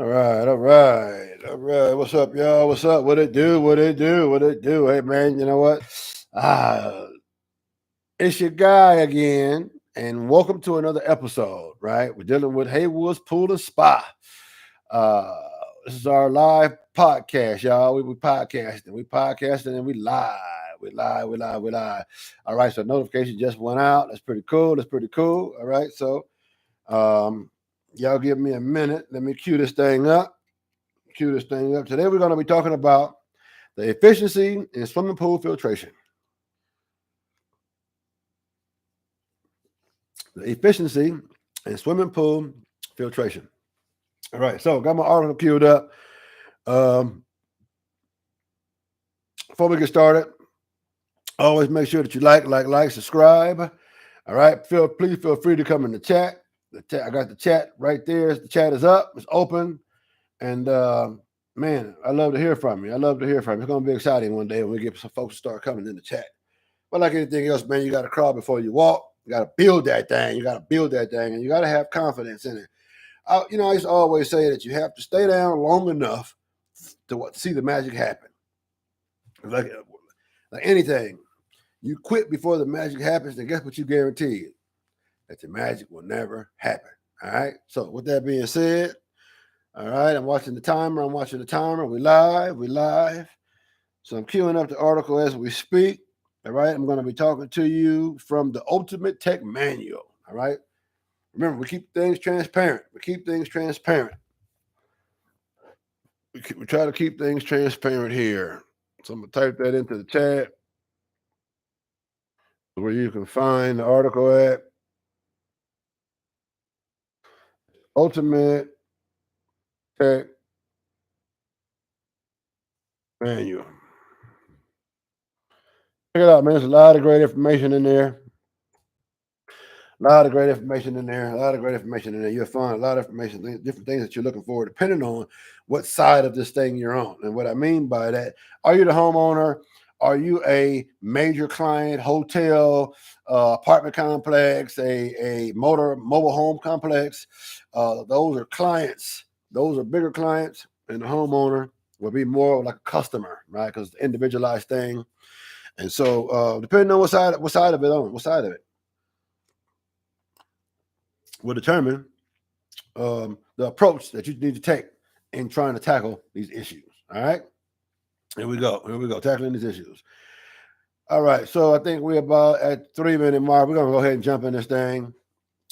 All right, all right, all right. What's up, y'all? What's up? What it do? What it do? What it do? Hey, man, you know what? Ah, it's your guy again, and welcome to another episode. Right, we're dealing with Haywood's Pool and Spa. Uh, this is our live podcast, y'all. We podcasting, and we live. We live. All right, so notification just went out. That's pretty cool. That's pretty cool. All right, so um, y'all give me a minute. Let me cue this thing up. Today we're going to be talking about the efficiency in swimming pool filtration. The efficiency in swimming pool filtration. All right, so got my article queued up. Um, Before we get started, always make sure that you like, subscribe. All right, please feel free to come in the chat. I got the chat right there. The chat is up. It's open, and man, I love to hear from you. It's going to be exciting one day when we get some folks to start coming in the chat. But like anything else, man, you got to crawl before you walk. You got to build that thing. And you got to have confidence in it. I used to always say that you have to stay down long enough to see the magic happen. Like anything, you quit before the magic happens, then guess what you guaranteed? That the magic will never happen. All right. So with that being said, all right, I'm watching the timer. We live. So I'm queuing up the article as we speak. All right, I'm going to be talking to you from the Ultimate Tech Manual. All right, remember, we keep things transparent. We try to keep things transparent here. So I'm going to type that into the chat where you can find the article at Ultimate Tech Manual. Check it out, man. There's a lot of great information in there. A lot of great information in there. You'll find a lot of information, different things that you're looking for, depending on what side of this thing you're on. And what I mean by that, are you the homeowner? Are you a major client, hotel, apartment complex, a mobile home complex? Those are clients. Those are bigger clients, and the homeowner will be more like a customer, right? Because it's an individualized thing. And so, depending on what side of it will determine the approach that you need to take in trying to tackle these issues. All right. Here we go. Tackling these issues. All right. So I think we're about at 3 minute mark. We're gonna go ahead and jump in this thing.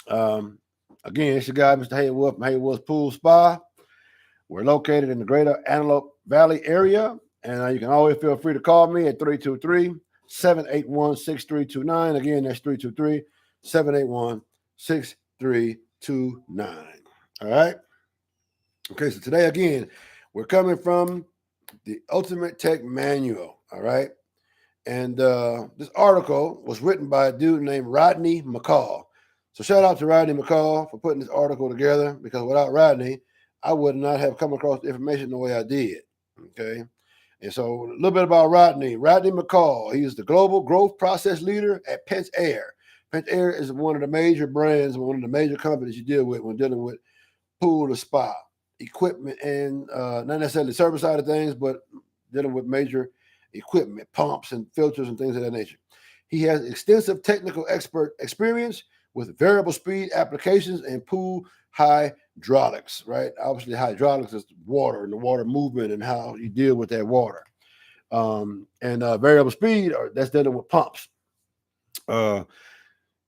Again, it's your guy, Mr. Haywood from Haywood's Pool Spa. We're located in the greater Antelope Valley area. And you can always feel free to call me at 323-781-6329. Again, that's 323-781-6329. All right. Okay, so today again, we're coming from the Ultimate Tech Manual. All right. And this article was written by a dude named Rodney McCall. So shout out to Rodney McCall for putting this article together, because without Rodney, I would not have come across the information the way I did. Okay. And so a little bit about Rodney. Rodney McCall, he's the global growth process leader at Pence Air. Pence Air is one of the major brands, one of the major companies you deal with when dealing with pool to spa equipment, and not necessarily the service side of things, but dealing with major equipment, pumps and filters and things of that nature. He has extensive technical expert experience with variable speed applications and pool hydraulics, right? Obviously, hydraulics is water and the water movement and how you deal with that water. And variable speed, that's dealing with pumps. There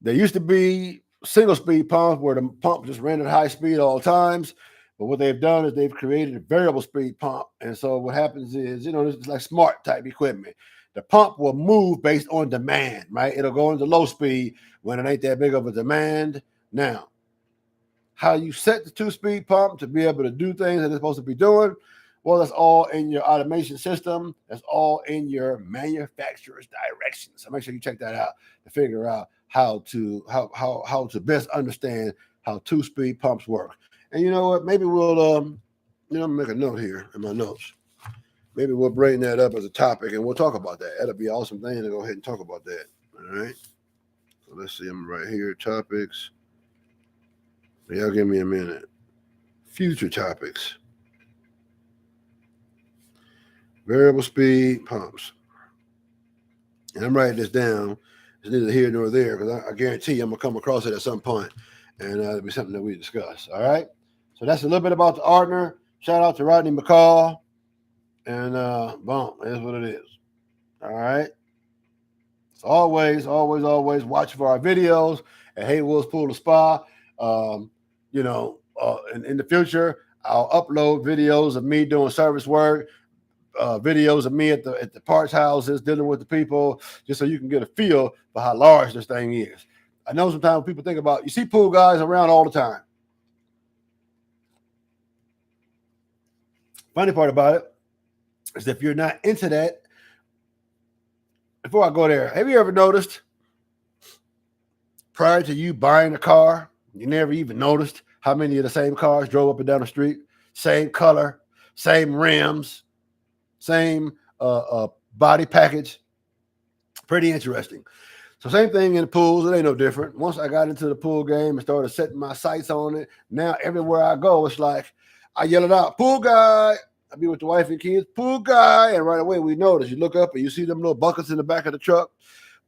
used to be single speed pumps where the pump just ran at high speed all times. But what they've done is they've created a variable speed pump. And so what happens is, it's like smart type equipment. The pump will move based on demand, right? It'll go into low speed when it ain't that big of a demand. Now, how you set the 2-speed pump to be able to do things that it's supposed to be doing, well, that's all in your automation system. That's all in your manufacturer's directions. So make sure you check that out to figure out how to best understand how 2-speed pumps work. And you know what? Maybe we'll make a note here in my notes. Maybe we'll bring that up as a topic and we'll talk about that. That'll be an awesome thing to go ahead and talk about that. All right. So let's see. I'm right here. Topics. Y'all give me a minute. Future topics. Variable speed pumps. And I'm writing this down. It's neither here nor there because I guarantee you I'm going to come across it at some point, and it'll be something that we discuss. All right? So that's a little bit about the Ardner. Shout out to Rodney McCall. And boom, that's what it is. All right? So always watch for our videos at Haywood's Pool and Spa. In the future, I'll upload videos of me doing service work, videos of me at the parts houses dealing with the people, just so you can get a feel for how large this thing is. I know sometimes people think about, you see pool guys around all the time. Funny part about it is if you're not into that, before I go there, have you ever noticed prior to you buying a car, you never even noticed how many of the same cars drove up and down the street? Same color, same rims, same body package. Pretty interesting. So same thing in the pools. It ain't no different. Once I got into the pool game and started setting my sights on it, now everywhere I go, it's like I yell it out, pool guy. I be with the wife and kids, pool guy. And right away we notice. You look up and you see them little buckets in the back of the truck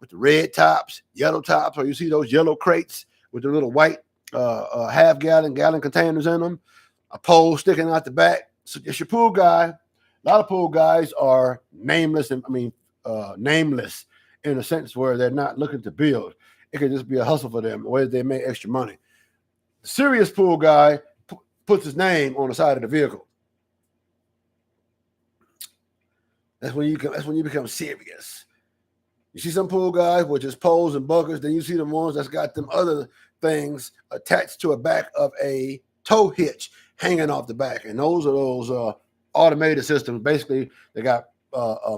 with the red tops, yellow tops, or you see those yellow crates with the little white half-gallon containers in them, a pole sticking out the back. So it's your pool guy. A lot of pool guys are nameless, nameless in a sense where they're not looking to build. It could just be a hustle for them, where they make extra money. The serious pool guy puts his name on the side of the vehicle. That's when you become serious. You see some pool guys with just poles and buckets, then you see the ones that's got them other things attached to a back of a tow hitch hanging off the back. And those are those automated systems. Basically, they got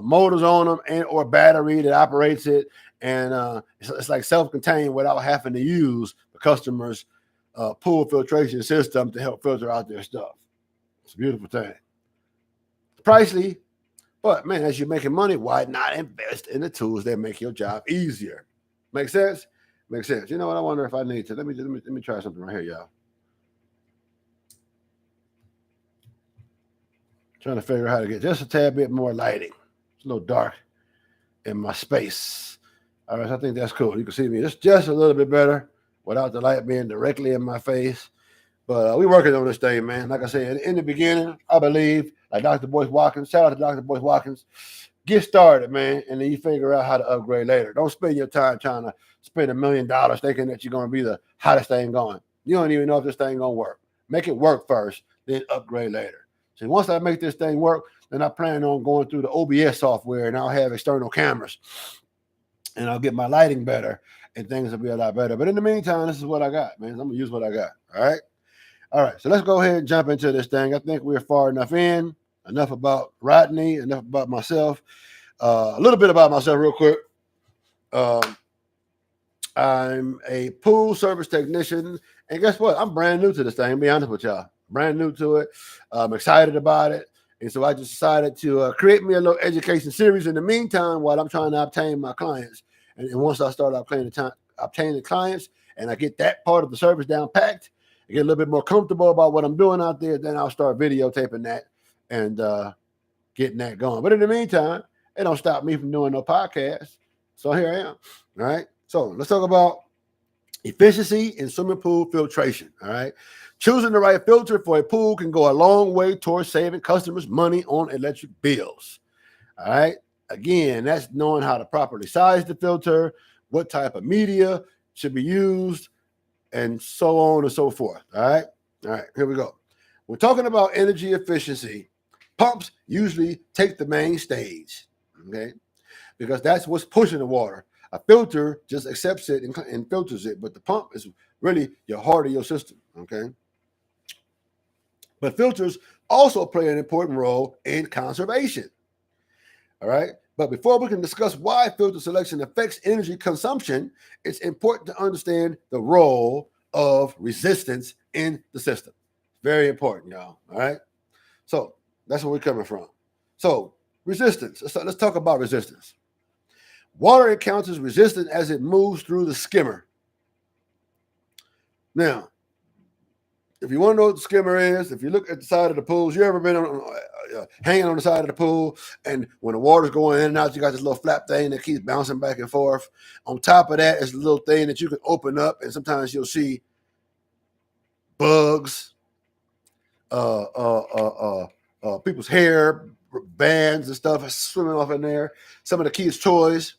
motors on them and or battery that operates it. And it's like self-contained without having to use the customer's pool filtration system to help filter out their stuff. It's a beautiful thing. It's pricey. But man, as you're making money, why not invest in the tools that make your job easier? Make sense? Makes sense. You know what? I wonder if I need to. Let me try something right here, y'all. Trying to figure out how to get just a tad bit more lighting. It's a little dark in my space. All right, so I think that's cool. You can see me just a little bit better without the light being directly in my face. But we're working on this thing, man. Like I said, in the beginning, I believe, like Dr. Boyce Watkins, shout out to Dr. Boyce Watkins, get started, man, and then you figure out how to upgrade later. Don't spend your time trying to spend $1 million thinking that you're going to be the hottest thing going. You don't even know if this thing going to work. Make it work first, then upgrade later. So once I make this thing work, then I plan on going through the OBS software, and I'll have external cameras, and I'll get my lighting better, and things will be a lot better. But in the meantime, this is what I got, man. I'm going to use what I got, all right? All right, so let's go ahead and jump into this thing. I think we're far enough in. Enough about Rodney, enough about myself. A little bit about myself real quick. I'm a pool service technician. And guess what? I'm brand new to this thing, to be honest with y'all. Brand new to it. I'm excited about it. And so I just decided to create me a little education series in the meantime while I'm trying to obtain my clients. And once I start obtaining clients and I get that part of the service down packed, I get a little bit more comfortable about what I'm doing out there, then I'll start videotaping that and getting that going. But in the meantime, it don't stop me from doing no podcast. So here I am. All right. So let's talk about efficiency in swimming pool filtration. All right. Choosing the right filter for a pool can go a long way towards saving customers money on electric bills. All right. Again, that's knowing how to properly size the filter, what type of media should be used, and so on and so forth. All right. All right. Here we go. We're talking about energy efficiency. Pumps usually take the main stage, okay, because that's what's pushing the water. A filter just accepts it and filters it, but the pump is really your heart of your system, okay? But filters also play an important role in conservation, all right? But before we can discuss why filter selection affects energy consumption, it's important to understand the role of resistance in the system. Very important, y'all, all right? So that's where we're coming from. So resistance, let's talk about resistance. Water encounters resistance as it moves through the skimmer. Now, if you want to know what the skimmer is, if you look at the side of the pools, you ever been hanging on the side of the pool, and when the water's going in and out, you got this little flap thing that keeps bouncing back and forth. On top of that is a little thing that you can open up, and sometimes you'll see bugs, people's hair bands and stuff swimming off in there. Some of the kids' toys.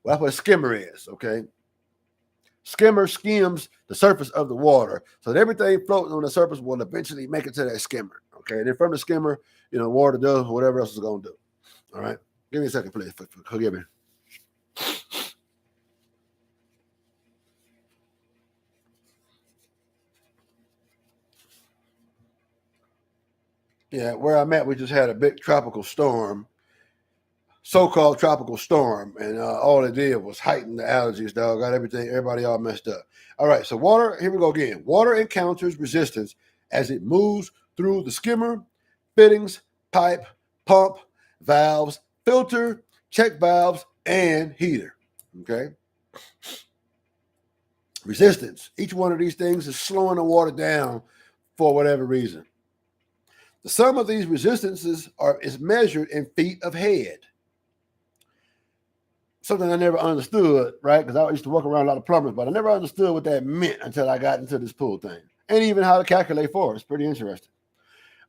Well, that's what a skimmer is. Okay. Skimmer skims the surface of the water, so that everything floating on the surface will eventually make it to that skimmer. Okay, and then from the skimmer, water does whatever else it's going to do. All right, give me a second, please. Forgive me. Yeah, where I'm at, we just had a big tropical storm, so-called tropical storm, and all it did was heighten the allergies, dog. Got everybody all messed up. All right, so water, here we go again. Water encounters resistance as it moves through the skimmer, fittings, pipe, pump, valves, filter, check valves, and heater. Okay? Resistance. Each one of these things is slowing the water down for whatever reason. The sum of these resistances is measured in feet of head. Something I never understood, right? Because I used to work around a lot of plumbers, but I never understood what that meant until I got into this pool thing. And even how to calculate for it. It's pretty interesting.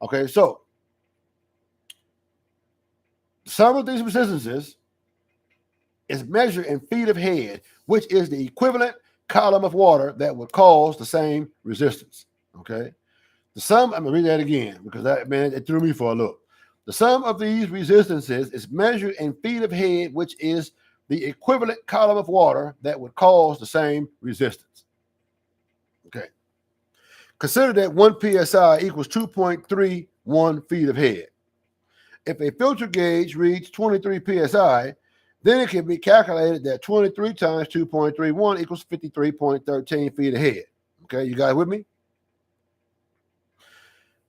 Okay, so some of these resistances is measured in feet of head, which is the equivalent column of water that would cause the same resistance. Okay, the sum, I'm going to read that again because it threw me for a loop. The sum of these resistances is measured in feet of head, which is the equivalent column of water that would cause the same resistance. Okay. Consider that 1 psi equals 2.31 feet of head. If a filter gauge reads 23 psi, then it can be calculated that 23 times 2.31 equals 53.13 feet of head. Okay, you guys with me?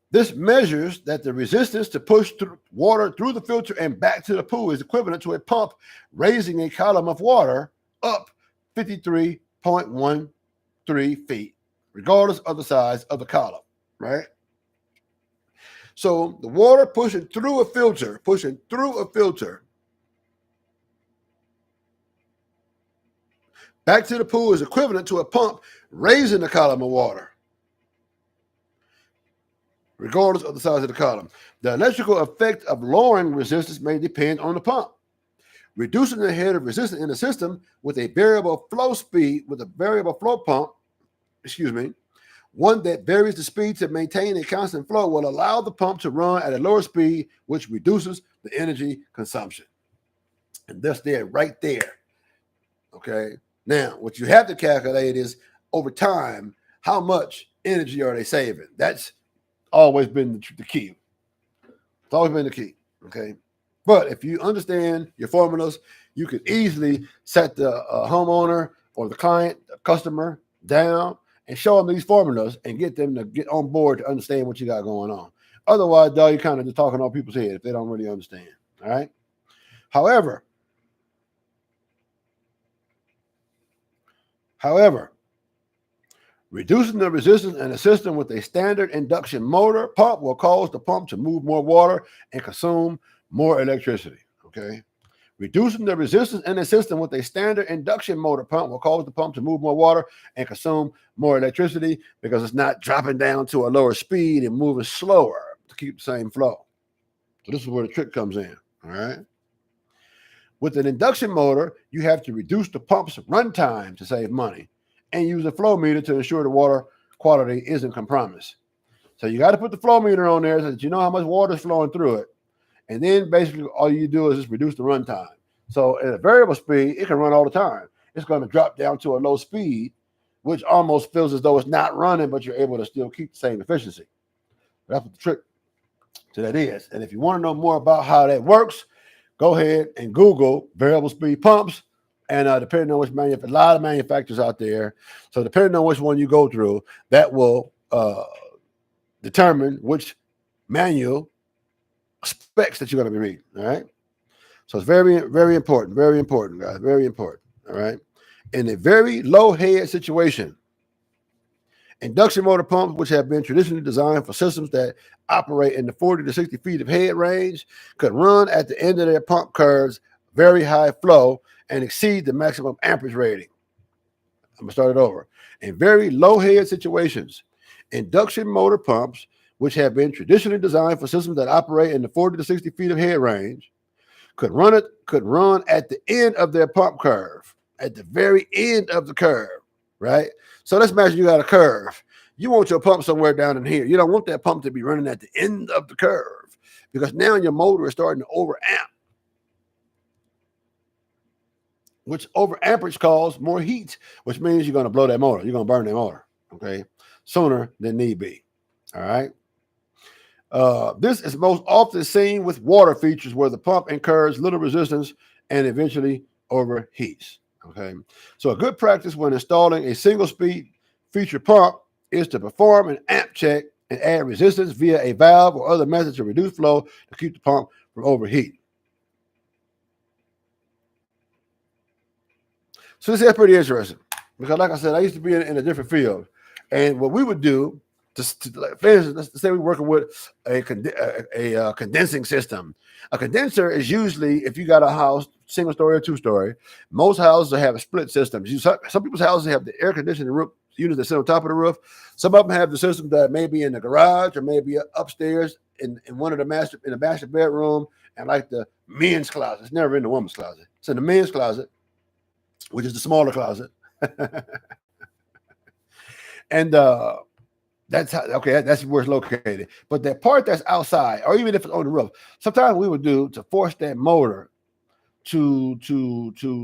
This measures that the resistance to push water through the filter and back to the pool is equivalent to a pump raising a column of water up 53.13 feet, regardless of the size of the column, right? So the water pushing through a filter, back to the pool is equivalent to a pump raising a column of water, regardless of the size of the column. The electrical effect of lowering resistance may depend on the pump. Reducing the head of resistance in the system with a variable flow speed, with a variable flow pump, one that varies the speed to maintain a constant flow, will allow the pump to run at a lower speed, which reduces the energy consumption. And that's there, right there. Okay. Now, what you have to calculate is over time, how much energy are they saving? That's always been the key. It's always been the key. Okay. But if you understand your formulas, you could easily set the homeowner or the client, the customer down and show them these formulas and get them to get on board to understand what you got going on. Otherwise, dog, you're kind of just talking on people's head if they don't really understand. All right. However, reducing the resistance in a system with a standard induction motor pump will cause the pump to move more water and consume more electricity. Okay. Reducing the resistance in a system with a standard induction motor pump will cause the pump to move more water and consume more electricity because it's not dropping down to a lower speed and moving slower to keep the same flow. So this is where the trick comes in. All right. With an induction motor, you have to reduce the pump's runtime to save money and use a flow meter to ensure the water quality isn't compromised. So you got to put the flow meter on there so that you know how much water is flowing through it. And then basically all you do is just reduce the runtime. So at a variable speed, it can run all the time. It's going to drop down to a low speed, which almost feels as though it's not running, but you're able to still keep the same efficiency. That's what the trick to that is. And if you want to know more about how that works, go ahead and Google variable speed pumps. And depending on which a lot of manufacturers out there. So depending on which one you go through, that will determine which manual specs that you're going to be reading. All right. So it's very, very important, guys. Very important. All right. In a very low head situation, Induction motor pumps, which have been traditionally designed for systems that operate in the 40 to 60 feet of head range, could run at the end of their pump curves very high flow and exceed the maximum amperage rating. I'm going to start it over. In very low head situations, induction motor pumps, which have been traditionally designed for systems that operate in the 40 to 60 feet of head range, could run at the end of their pump curve, at the very end of the curve, right? So let's imagine you got a curve. You want your pump somewhere down in here. You don't want that pump to be running at the end of the curve because now your motor is starting to overamp, which over amperage causes more heat, which means you're going to blow that motor. You're going to burn that motor, okay, sooner than need be. All right. This is most often seen with water features where the pump incurs little resistance and eventually overheats. Okay. So a good practice when installing a single speed feature pump is to perform an amp check and add resistance via a valve or other method to reduce flow to keep the pump from overheating. So this is pretty interesting because, like I said, I used to be in a different field, and what we would do, for instance, let's say we're working with a condensing system. A condenser is usually, if you got a house, single story or two story, most houses have a split system. Some people's houses have the air conditioning roof units that sit on top of the roof. Some of them have the system that may be in the garage or maybe upstairs in one of the master bedroom, and like the men's closet. It's never in the woman's closet. It's in the men's closet, which is the smaller closet. And that's how, okay, that's where it's located. But that part that's outside, or even if it's on the roof, sometimes we would do to force that motor to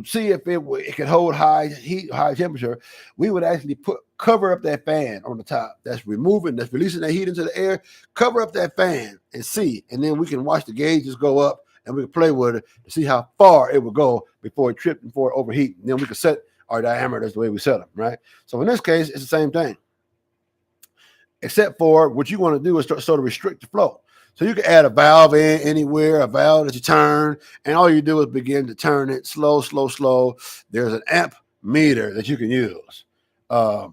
see if it can hold high heat, high temperature. We would actually cover up that fan on the top that's releasing that heat into the air. Cover up that fan and see, and then we can watch the gauges go up, and we can play with it to see how far it would go before it tripped, before it overheat. And then we can set our diameter. That's the way we set them, right? So in this case, it's the same thing, except for what you want to do is sort of restrict the flow. So you can add a valve in anywhere, a valve that you turn, and all you do is begin to turn it slow, slow, slow. There's an amp meter that you can use. I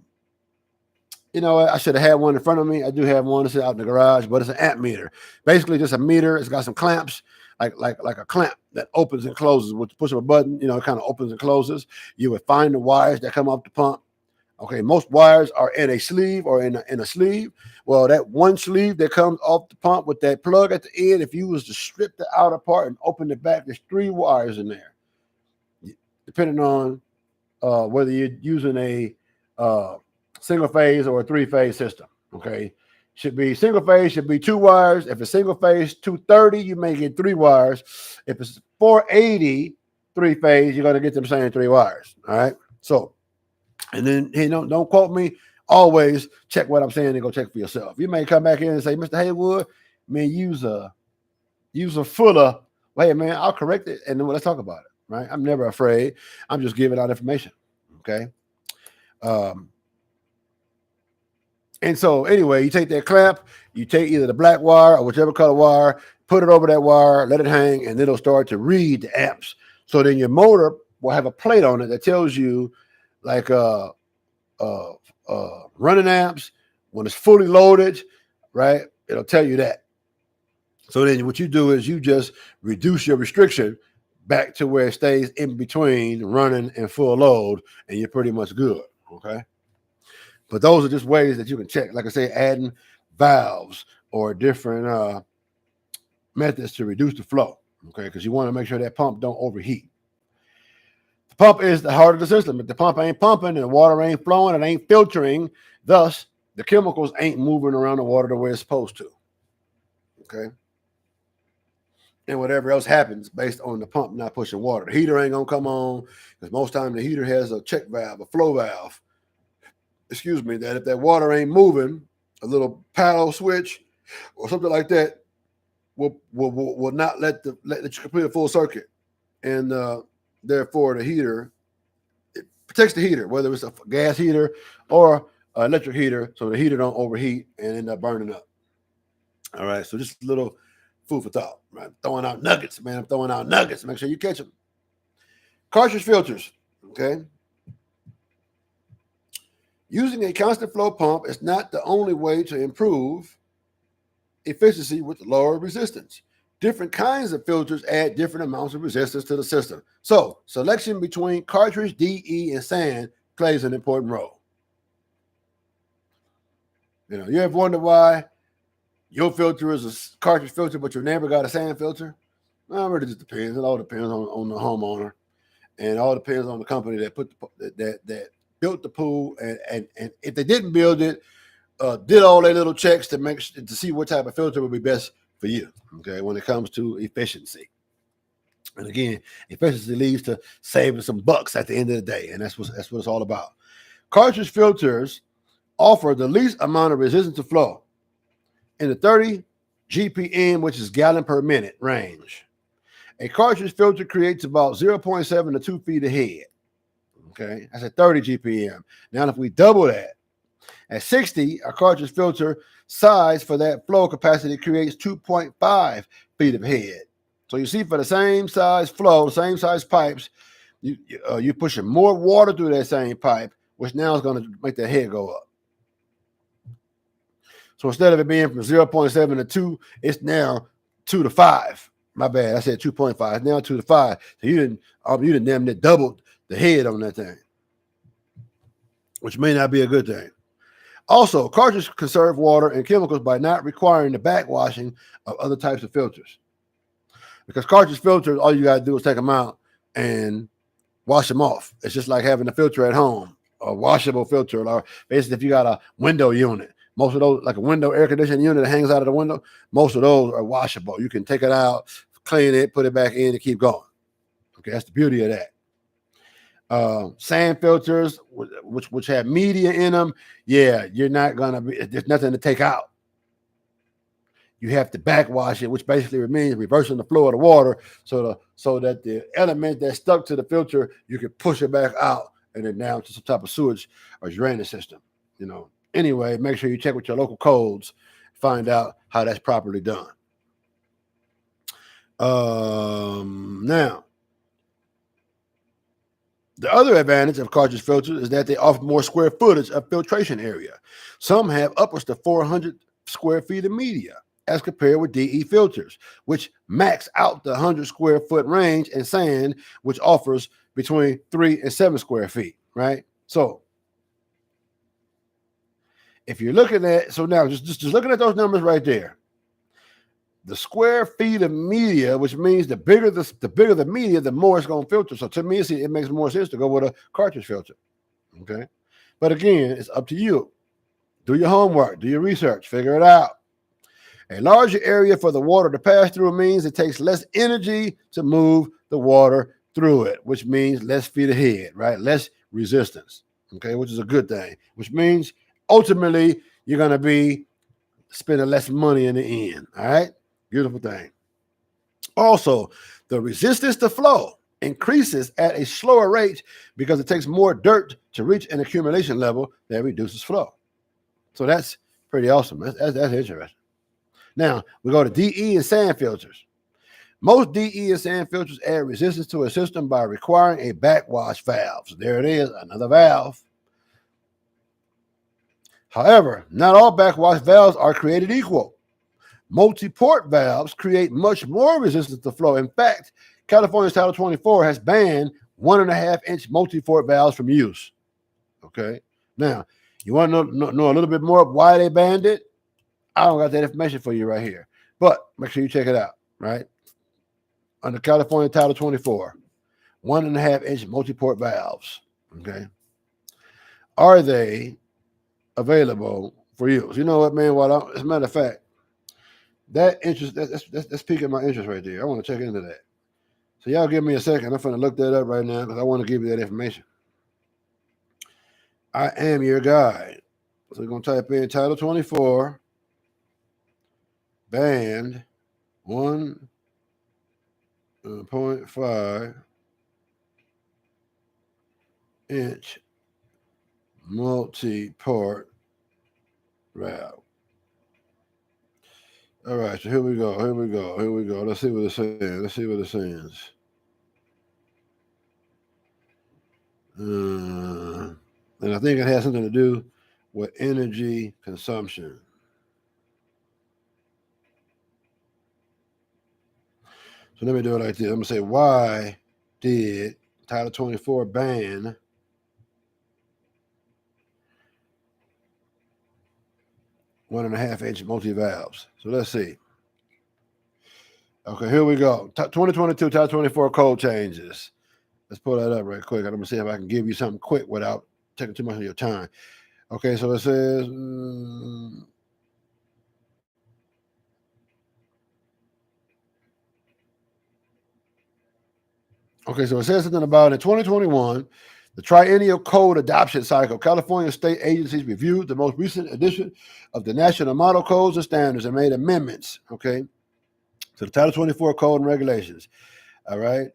should have had one in front of me. I do have one that's out in the garage, but it's an amp meter. Basically, just a meter. It's got some clamps, like a clamp that opens and closes. With the push of a button, it kind of opens and closes. You would find the wires that come off the pump. Okay, most wires are in a sleeve or in a sleeve. Well, that one sleeve that comes off the pump with that plug at the end, if you was to strip the outer part and open it back, there's 3 wires in there, depending on whether you're using a single phase or a 3-phase system. Okay, should be single phase, should be 2 wires. If it's single phase 230, you may get 3 wires. If it's 480 3-phase, you're going to get them same 3 wires. All right, so. And then, don't quote me. Always check what I'm saying and go check for yourself. You may come back in and say, Mr. Haywood, man, use a fuller. Wait, man, I'll correct it. And then let's talk about it, right? I'm never afraid. I'm just giving out information, okay? And so, anyway, you take that clamp, you take either the black wire or whichever color wire, put it over that wire, let it hang, and then it'll start to read the amps. So then your motor will have a plate on it that tells you, like running amps, when it's fully loaded, right? It'll tell you that. So then what you do is you just reduce your restriction back to where it stays in between running and full load, and you're pretty much good, okay? But those are just ways that you can check. Like I say, adding valves or different methods to reduce the flow, okay? Because you want to make sure that pump don't overheat. Pump is the heart of the system. If the pump ain't pumping and the water ain't flowing, it ain't filtering, thus the chemicals ain't moving around the water the way it's supposed to. Okay. And whatever else happens based on the pump not pushing water. The heater ain't gonna come on because most time the heater has a check valve, a flow valve. That if that water ain't moving, a little paddle switch or something like that will not let you complete a full circuit. And therefore, the heater, it protects the heater, whether it's a gas heater or an electric heater, so the heater don't overheat and end up burning up. All right, so just a little food for thought. Right? I'm throwing out nuggets, man. I'm throwing out nuggets. Make sure you catch them. Cartridge filters, okay? Using a constant flow pump is not the only way to improve efficiency with lower resistance. Different kinds of filters add different amounts of resistance to the system. So, selection between cartridge, DE, and sand plays an important role. You ever wonder why your filter is a cartridge filter, but your neighbor got a sand filter? Well, it really just depends. It all depends on the homeowner, and it all depends on the company that that built the pool, and if they didn't build it, did all their little checks to see what type of filter would be best for you. Okay, when it comes to efficiency, and again, efficiency leads to saving some bucks at the end of the day, and that's what it's all about. Cartridge filters offer the least amount of resistance to flow in the 30 GPM, which is gallon per minute range. A cartridge filter creates about 0.7 to 2 feet of head. Okay, that's at 30 GPM. Now, if we double that, at 60, a cartridge filter size for that flow capacity creates 2.5 feet of head. So you see, for the same size flow, the same size pipes, you're pushing more water through that same pipe, which now is going to make the head go up. So instead of it being from 0.7 to 2, it's now 2 to 5. My bad, I said 2.5. It's now 2 to 5. So you didn't damn near doubled the head on that thing, which may not be a good thing. Also, cartridges conserve water and chemicals by not requiring the backwashing of other types of filters. Because cartridge filters, all you got to do is take them out and wash them off. It's just like having a filter at home, a washable filter, or basically if you got a window unit. Most of those, like a window air conditioning unit that hangs out of the window, most of those are washable. You can take it out, clean it, put it back in, and keep going. Okay, that's the beauty of that. Sand filters, which have media in them, you're not gonna be. There's nothing to take out. You have to backwash it, which basically means reversing the flow of the water, so that the element that's stuck to the filter, you can push it back out and then down to some type of sewage or drainage system. Anyway, make sure you check with your local codes, find out how that's properly done. Now, the other advantage of cartridge filters is that they offer more square footage of filtration area. Some have upwards to 400 square feet of media, as compared with DE filters, which max out the 100 square foot range, and sand, which offers between 3 and 7 square feet, right? So if you're looking at, now just looking at those numbers right there, the square feet of media, which means the bigger the media, the more it's going to filter. So to me, it makes more sense to go with a cartridge filter. Okay, but again, it's up to you. Do your homework, do your research, figure it out. A larger area for the water to pass through means it takes less energy to move the water through it, which means less feet of head, right? Less resistance. Okay, which is a good thing. Which means ultimately you're going to be spending less money in the end. All right. Beautiful thing. Also, the resistance to flow increases at a slower rate because it takes more dirt to reach an accumulation level that reduces flow. So that's pretty awesome. That's interesting. Now, we go to DE and sand filters. Most DE and sand filters add resistance to a system by requiring a backwash valve. So there it is, another valve. However, not all backwash valves are created equal. Multi-port valves create much more resistance to flow. In fact, California's Title 24 has banned 1.5-inch multi-port valves from use. Okay. Now, you want to know a little bit more why they banned it? I don't got that information for you right here, but make sure you check it out, right? Under California Title 24, 1.5-inch multi-port valves. Okay. Are they available for use? You know what, man? As a matter of fact, that's piquing my interest right there. I want to check into that. So y'all give me a second. I'm going to look that up right now because I want to give you that information. I am your guide. So we're going to type in Title 24, banned 1.5 inch multi-port valve. All right, so here we go. Let's see what it says. And I think it has something to do with energy consumption. So let me do it like this. I'm going to say, why did Title 24 ban one and a half inch multi-valves? So let's see. Okay, here we go. 2022 Title 24 code changes. Let's pull that up right quick. I'm going to see if I can give you something quick without taking too much of your time. Okay, so it says... Okay, so it says something about in 2021, the triennial code adoption cycle. California state agencies reviewed the most recent edition of the National Model Codes and Standards and made amendments, okay, to the Title 24 code and regulations. All right.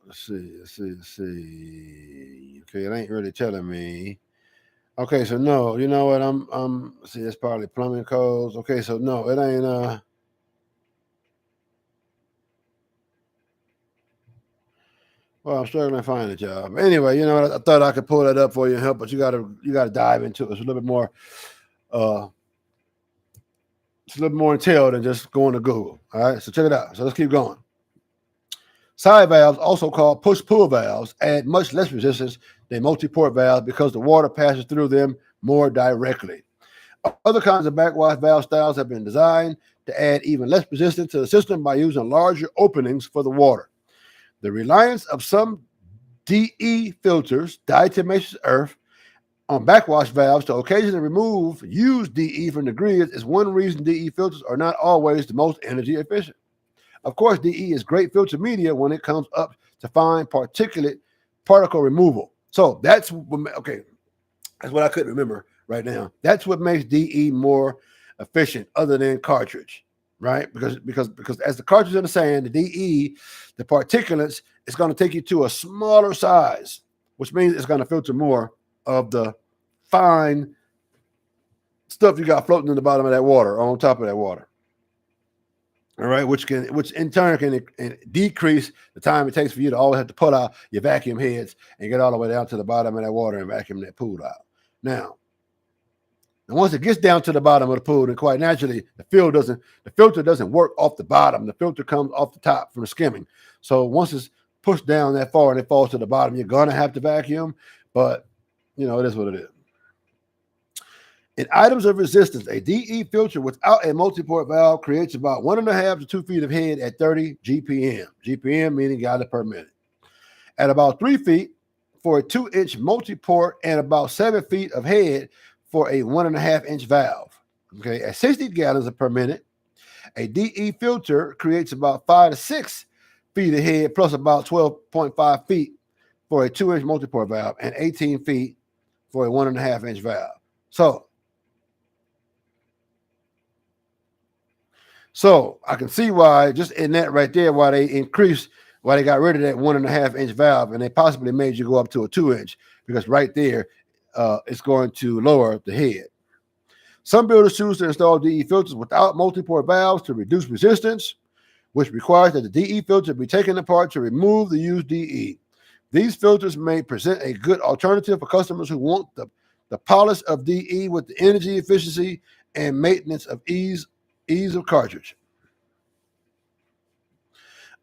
Let's see. Okay, it ain't really telling me. Okay, so no, you know what? See, it's probably plumbing codes. Okay, so no, it ain't well, I'm struggling to find a job. Anyway, you know what? I thought I could pull that up for you and help, but you gotta dive into it. It's a little bit more it's a little bit more entailed than just going to Google. All right, so check it out. So let's keep going. Side valves, also called push-pull valves, add much less resistance than multi-port valves because the water passes through them more directly. Other kinds of backwash valve styles have been designed to add even less resistance to the system by using larger openings for the water. The reliance of some DE filters, diatomaceous earth, on backwash valves to occasionally remove used DE from the grid is one reason DE filters are not always the most energy efficient. Of course, DE is great filter media when it comes up to fine particle removal. So that's okay. That's what I couldn't remember right now. That's what makes DE more efficient, other than cartridge, right? Because as the cartridge in the sand, the DE, the particulates, is going to take you to a smaller size, which means it's going to filter more of the fine stuff you got floating in the bottom of that water or on top of that water. All right, which in turn can decrease the time it takes for you to always have to pull out your vacuum heads and get all the way down to the bottom of that water and vacuum that pool out. Now once it gets down to the bottom of the pool, then quite naturally the filter doesn't work off the bottom. The filter comes off the top from the skimming. So once it's pushed down that far and it falls to the bottom, you're gonna have to vacuum, but you know, it is what it is. In items of resistance, a DE filter without a multi-port valve creates about 1.5 to 2 feet of head at 30 GPM. GPM meaning gallon per minute. At about 3 feet for a 2-inch multi-port and about 7 feet of head for a 1.5-inch valve. Okay, at 60 gallons per minute, a DE filter creates about 5 to 6 feet of head plus about 12.5 feet for a 2-inch multi-port valve and 18 feet for a 1.5-inch valve. So I can see why, just in that right there, why they got rid of that 1.5-inch valve, and they possibly made you go up to a 2-inch, because right there, it's going to lower the head. Some builders choose to install DE filters without multi-port valves to reduce resistance, which requires that the DE filter be taken apart to remove the used DE. These filters may present a good alternative for customers who want the polish of DE with the energy efficiency and maintenance of ease of cartridge.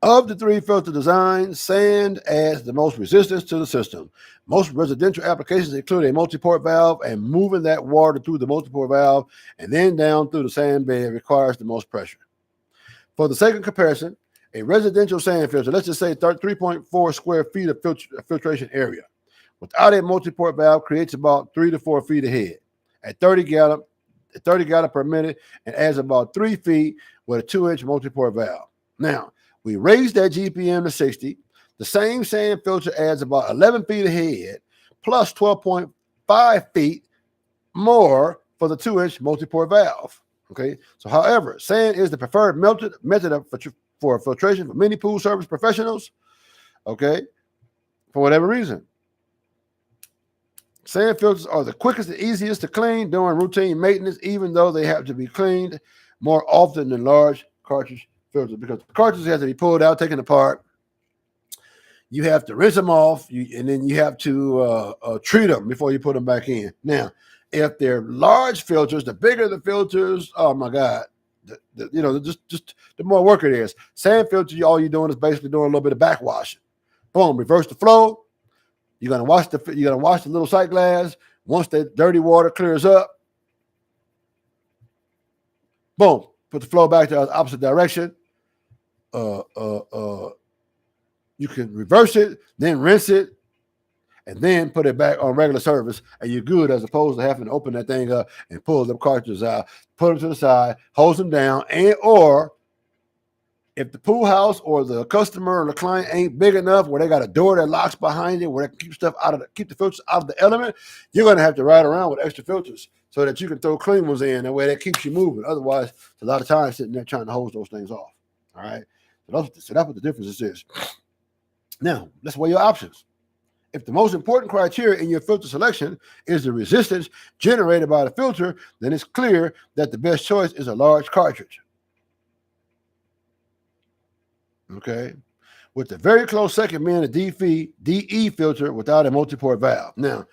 Of the 3 filter designs, sand adds the most resistance to the system. Most residential applications include a multi-port valve, and moving that water through the multi-port valve and then down through the sand bed requires the most pressure. For the sake of comparison, a residential sand filter, let's just say 3.4 square feet of filtration area, without a multi-port valve creates about 3 to 4 feet of head at 30 gallon per minute and adds about 3 feet with a 2-inch multi-port valve. Now, we raise that GPM to 60. The same sand filter adds about 11 feet of head plus 12.5 feet more for the 2-inch multi-port valve. Okay, so however, sand is the preferred method for filtration for many pool service professionals. Okay, for whatever reason. Sand filters are the quickest and easiest to clean during routine maintenance, even though they have to be cleaned more often than large cartridge filters, because the cartridges have to be pulled out, taken apart. you have to rinse them off, and then you have to treat them before you put them back in. Now, if they're large filters, the bigger the filters, oh my God, just the more work it is. Sand filter, all you're doing is basically doing a little bit of backwashing. Boom, reverse the flow. You're gonna wash the little sight glass. Once the dirty water clears up, boom, put the flow back to the opposite direction. You can reverse it, then rinse it, and then put it back on regular service, and you're good, as opposed to having to open that thing up and pull them cartridges out, put them to the side, hose them down, or if the pool house or the customer or the client ain't big enough where they got a door that locks behind it, where they keep the filters out of the element, you're going to have to ride around with extra filters so that you can throw clean ones in. That way that keeps you moving. Otherwise, it's a lot of time sitting there trying to hose those things off. All right. So that's what the difference is. Now, let's weigh your options. If the most important criteria in your filter selection is the resistance generated by the filter, then it's clear that the best choice is a large cartridge. Okay, with the very close second being a DE filter without a multi-port valve. Now,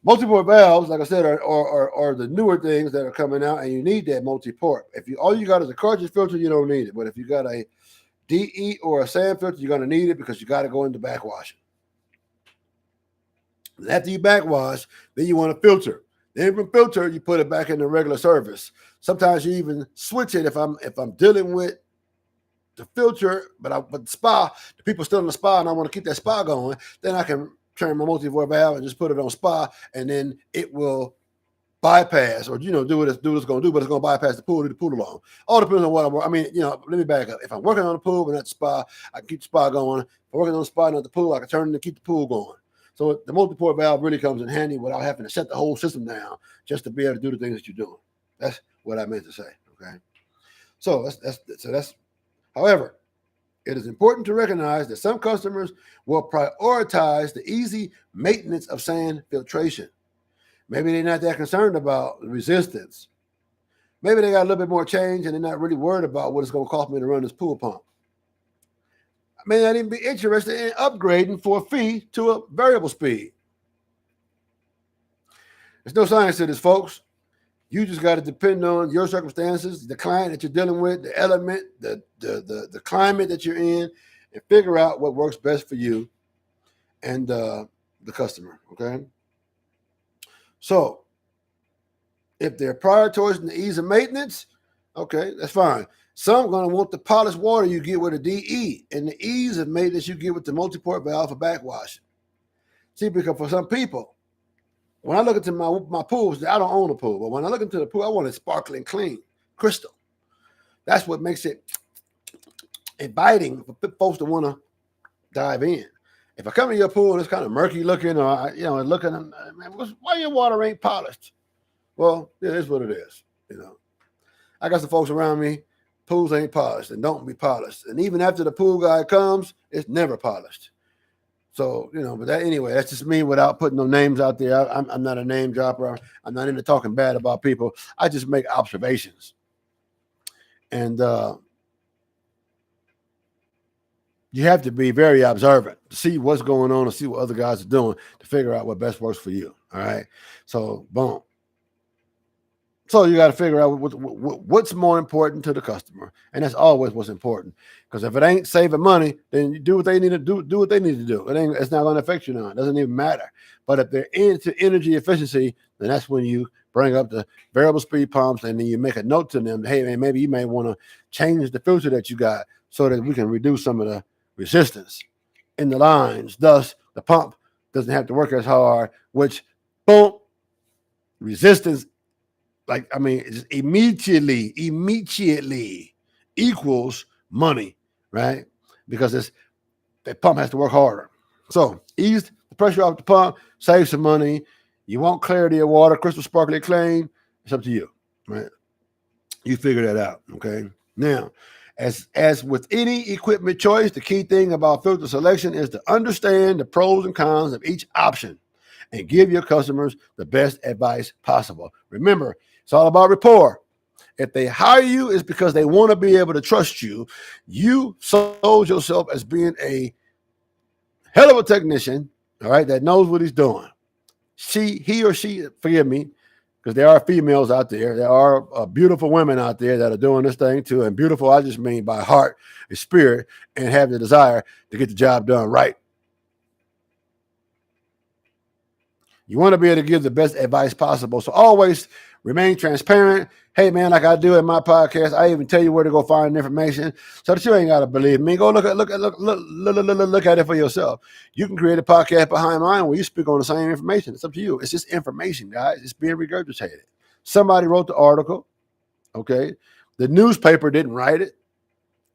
multi-port valves, like I said, are the newer things that are coming out, and you need that multi-port. If all you got is a cartridge filter, you don't need it. But if you got a DE or a sand filter, you're going to need it because you got to go into backwashing. After you backwash, then you want to filter. Then from filter, you put it back in the regular service. Sometimes you even switch it if I'm dealing with the filter, but the spa, the people still in the spa, and I want to keep that spa going, then I can turn my multi-port valve and just put it on spa, and then it will bypass, or do what it's going to do, but it's going to bypass the pool, leave the pool alone. All depends on what let me back up. If I'm working on the pool but not the spa, I can keep the spa going. If I'm working on the spa, not the pool, I can turn it and keep the pool going. So the multi-port valve really comes in handy without having to shut the whole system down just to be able to do the things that you're doing. That's what I meant to say. Okay. So that's. However, it is important to recognize that some customers will prioritize the easy maintenance of sand filtration. Maybe they're not that concerned about resistance. Maybe they got a little bit more change and they're not really worried about what it's going to cost me to run this pool pump. I may not even be interested in upgrading for a fee to a variable speed. There's no science to this, folks. You just got to depend on your circumstances, the client that you're dealing with, the element, the climate that you're in, and figure out what works best for you and the customer, okay? So if they're prioritizing the ease of maintenance, okay, that's fine. Some are going to want the polished water you get with a DE and the ease of maintenance you get with the multi-port valve for backwashing. See, because for some people, when I look into my pools, I don't own a pool, but when I look into the pool, I want it sparkling clean, crystal. That's what makes it inviting for folks to want to dive in. If I come to your pool and it's kind of murky looking, or looking, man, why your water ain't polished? Well, it is what it is. I got some folks around me, pools ain't polished and don't be polished, and even after the pool guy comes, it's never polished. So, but that's just me without putting no names out there. I'm not a name dropper. I'm not into talking bad about people. I just make observations. And you have to be very observant to see what's going on and see what other guys are doing to figure out what best works for you. All right. So, boom. So you got to figure out what's more important to the customer, and that's always what's important. Because if it ain't saving money, then you do what they need to do. Do what they need to do. It's not going to affect you now. It doesn't even matter. But if they're into energy efficiency, then that's when you bring up the variable speed pumps, and then you make a note to them. Hey, man, maybe you may want to change the filter that you got so that we can reduce some of the resistance in the lines. Thus, the pump doesn't have to work as hard. Which, boom, resistance. It's immediately equals money, right? Because the pump has to work harder. So ease the pressure off the pump, save some money. You want clarity of water, crystal sparkly clean. It's up to you, right? You figure that out, okay? Now, as with any equipment choice, the key thing about filter selection is to understand the pros and cons of each option and give your customers the best advice possible. Remember, it's all about rapport. If they hire you, it's because they want to be able to trust you. You sold yourself as being a hell of a technician, all right, that knows what he's doing. He or she, forgive me, because there are females out there. There are beautiful women out there that are doing this thing too. And beautiful, I just mean by heart and spirit, and have the desire to get the job done right. You want to be able to give the best advice possible. So always remain transparent. Hey, man, like I do in my podcast, I even tell you where to go find information so that you ain't got to believe me. Go look at it for yourself. You can create a podcast behind mine where you speak on the same information. It's up to you. It's just information, guys. It's being regurgitated. Somebody wrote the article, okay? The newspaper didn't write it.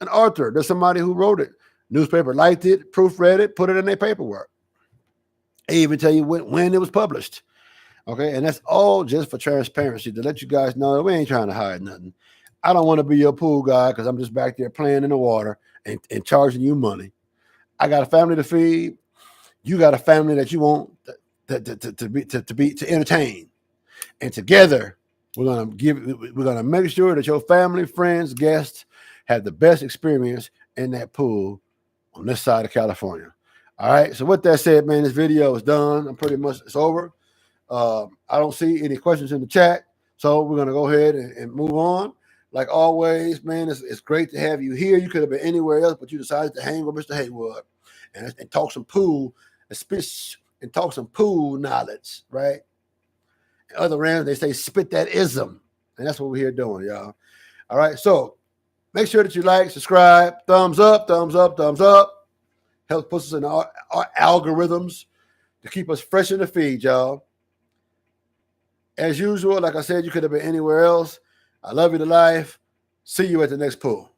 An author, there's somebody who wrote it. Newspaper liked it, proofread it, put it in their paperwork. They even tell you when it was published. Okay, and that's all just for transparency, to let you guys know that we ain't trying to hide nothing. I don't want to be your pool guy because I'm just back there playing in the water and charging you money. I got a family to feed. You got a family that you want to entertain. And together, we're gonna make sure that your family, friends, guests have the best experience in that pool on this side of California. All right. So with that said, man, this video is done. It's over. I don't see any questions in the chat, so we're gonna go ahead and move on. Like always, man, it's great to have you here. You could have been anywhere else, but you decided to hang with Mr. Haywood and talk some pool and talk some pool knowledge, right? In other rams, they say spit that ism, and that's what we're here doing, y'all. All right, so make sure that you like, subscribe, thumbs up, thumbs up, thumbs up. Help put us in our algorithms to keep us fresh in the feed, y'all. As usual, like I said, you could have been anywhere else. I love you to life. See you at the next pool.